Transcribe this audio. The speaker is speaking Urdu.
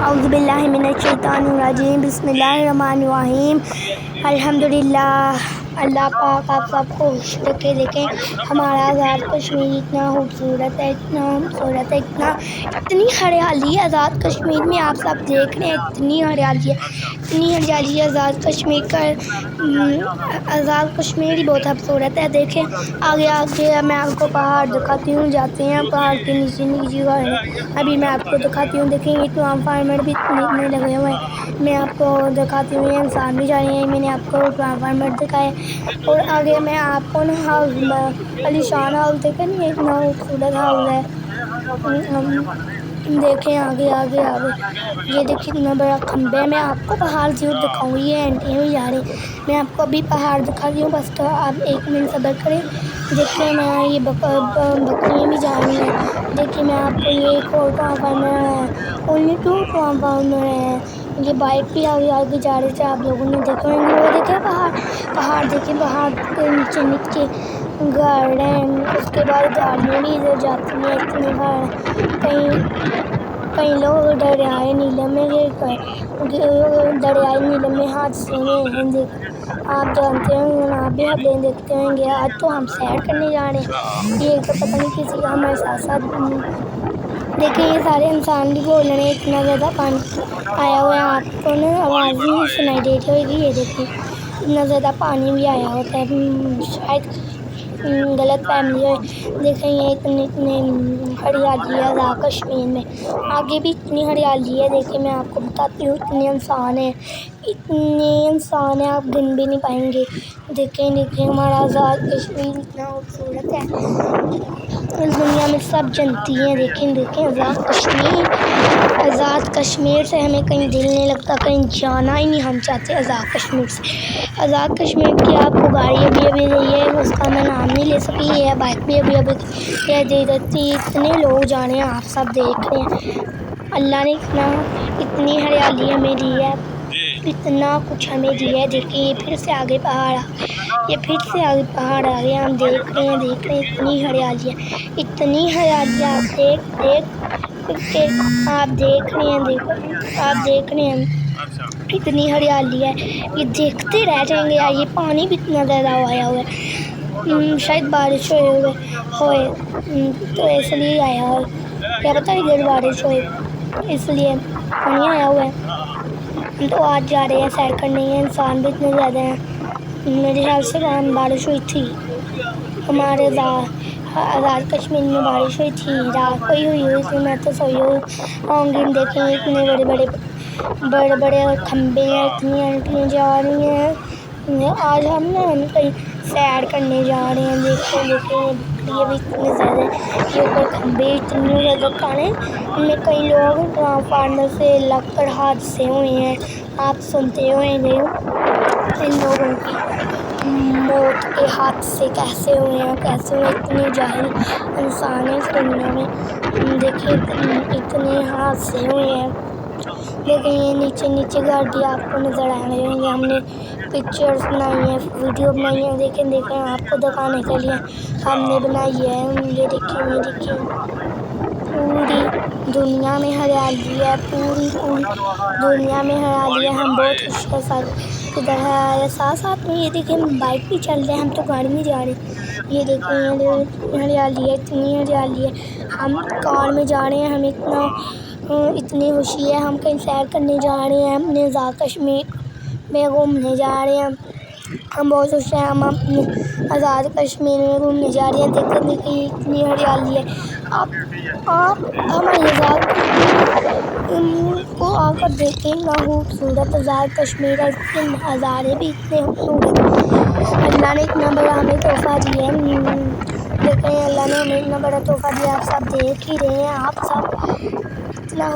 اعوذ باللہ من الشیطان الرجیم، بسم اللہ الرحمن الرحیم۔ الحمدللہ، اللہ پاک آپ سب کو خوش رکھے۔ دیکھیں ہمارا آزاد کشمیر اتنا خوبصورت ہے، اتنا خوبصورت ہے، اتنی ہریالی ہے آزاد کشمیر میں۔ آپ سب دیکھ رہے ہیں اتنی ہریالی ہے، اتنی ہریالی ہے آزاد کشمیر کا۔ آزاد کشمیر ہی بہت خوبصورت ہے۔ دیکھیں آگے آگے میں آپ کو پہاڑ دکھاتی ہوں، جاتے ہیں پہاڑ کے نیچے نیچے گھر ہیں، ابھی میں آپ کو دکھاتی ہوں۔ دیکھیں یہ ٹرانسفارمر بھی اتنے لگے ہوئے ہیں، میں آپ کو دکھاتی ہوں۔ یہ انسان بھی جا رہے ہیں، میں نے آپ کو ٹرانسفارمر دکھائے۔ اور آگے میں آپ کو نا ہاؤس علی شان ہاؤس دیکھیں نا، یہ اتنا خوبصورت ہاؤس ہے۔ دیکھیں آگے آگے آگے یہ دیکھیں اتنا بڑا کھمبا ہے۔ میں آپ کو پہاڑ ضرور دکھاؤں گی، یہ اینٹیاں بھی جا رہی ہیں، میں آپ کو ابھی پہاڑ دکھاتی ہوں، بس تو آپ ایک منٹ صبر کریں۔ دیکھیں میں یہ بکریاں بھی جا رہی ہیں۔ دیکھیں میں آپ کو یہ ایک اور ٹرانسفارمر ہے، اونلی 2 ٹرانسفارمر ہیں۔ یہ بائک بھی آگے آگے جا رہے تھے، آپ لوگوں نے دیکھے ہوں گے۔ وہ دیکھیں پہاڑ دیکھیں، پہاڑ کے نیچے نیچے گھر ہیں، اس کے بعد گاڑیاں بھی ادھر جاتی ہیں، اتنے گھر ہیں۔ کئی لوگ دریائے نیلم میں حادثے میں ہیں۔ آپ جانتے ہیں، آپ بھی خبریں دیکھتے ہوں گے۔ آج تو ہم سیر کرنے جا رہے ہیں، یہ تو پتہ نہیں کسی کا ہمارے ساتھ ساتھ۔ دیکھیں یہ سارے انسان بھی بول رہے ہیں، اتنا زیادہ پانی آیا ہوا ہے، آپ کو نا آواز نہیں سنائی دے رہی ہوگی۔ یہ دیکھیں اتنا زیادہ پانی بھی آیا ہوتا ہے، شاید غلط فہمی ہے۔ دیکھیں یہ اتنے ہریالی ہے آزاد کشمیر میں، آگے بھی اتنی ہریالی ہے۔ دیکھیں میں آپ کو بتاتی ہوں، اتنے انسان ہیں، آپ گن بھی نہیں پائیں گے۔ دیکھیں ہمارا آزاد کشمیر اتنا خوبصورت ہے، اس دنیا میں سب جنتی ہیں۔ دیکھیں آزاد کشمیر سے ہمیں کہیں دل نہیں لگتا، کہیں جانا ہی نہیں ہم چاہتے آزاد کشمیر سے۔ آزاد کشمیر کی آپ کو گاڑی ابھی رہی ہے، اس کا میں نام نہیں لے سکی، یہ بائک بھی ابھی اتنے لوگ جا رہے ہیں، آپ سب دیکھ رہے ہیں۔ اللہ نے اتنی ہریالی ہمیں دی ہے، اتنا کچھ ہمیں دیا ہے۔ دیکھیں یہ پھر سے آگے پہاڑ آ گئے، ہم دیکھ رہے ہیں اتنی ہریالی ہے، اتنی ہریالی آپ دیکھ رہے ہیں اتنی ہریالی ہے، یہ دیکھتے رہ جائیں گے یار۔ یہ پانی بھی اتنا زیادہ آیا ہوا ہے، شاید بارش ہوئے تو اس لیے آیا ہوا ہے، کیا پتہ ادھر بارش ہوئے اس لیے پانی آیا ہوا ہے۔ ہم تو آج جا رہے ہیں سیر کرنے، ہیں انسان بھی اتنے زیادہ ہیں، میرے خیال سے وہاں بارش ہوئی تھی، ہمارے آزاد کشمیر میں بارش ہوئی تھی، رات کو ہی ہوئی تھی، میں تو سوئی ہوں گی۔ دیکھیں اتنے بڑے بڑے کھمبے ہیں، اتنی اینٹیاں جا رہی ہیں۔ آج ہم کہیں سیر کرنے جا رہے ہیں۔ دیکھیں یہ بکریاں بھی اتنے زیادہ ہیں، یہ اوپر کھمبے اتنے زیادہ کانے، ان میں کئی لوگ ٹرانسفارمر سے لگ کر حادثے ہوئے ہیں، آپ سنتے ہوئیں گے ان لوگوں کی موت کے حادثے کیسے ہوئے ہیں، اتنے جاہل انسان ہیں اس دنیا میں۔ دیکھیں اتنے حادثے ہوئے ہیں۔ دیکھیں یہ نیچے گھر بھی آپ کو نظر آ رہے ہوں گے، ہم نے پکچرز بنائی ہیں، ویڈیو بنائی ہیں۔ دیکھیں آپ کو دکھانے کے لیے ہم نے بنائی ہے۔ یہ دیکھیں پوری دنیا میں ہریالی ہے، پوری دنیا میں ہریالی ہے، ہم بہت خوش ہیں سب ادھر ہے۔ ساتھ میں یہ دیکھیں بائک بھی چل رہے ہیں، ہم تو گاڑی میں جا رہے ہیں۔ یہ دیکھیں ہریالی ہے، اتنی ہریالی ہے، ہم کار میں جا رہے ہیں، ہمیں اتنی خوشی ہے، ہم کہیں سیر کرنے جا رہے ہیں، اپنے آزاد کشمیر میں گھومنے جا رہے ہیں، ہم بہت خوش ہیں، ہم اپنے آزاد کشمیر میں گھومنے جا رہے ہیں۔ دیکھیں اتنی ہریالی ہے، آپ ہمارے آزاد کشمیر کو آ کر دیکھیں، اتنا خوبصورت آزاد کشمیر ہے، اس کے نظارے بھی اتنے خوبصورت ہیں۔ اللہ نے اتنا بڑا ہمیں تحفہ دیا ہے، دیکھیں اللہ نے ہمیں اتنا بڑا تحفہ دیا، آپ سب دیکھ ہی رہے ہیں، آپ سب اتنا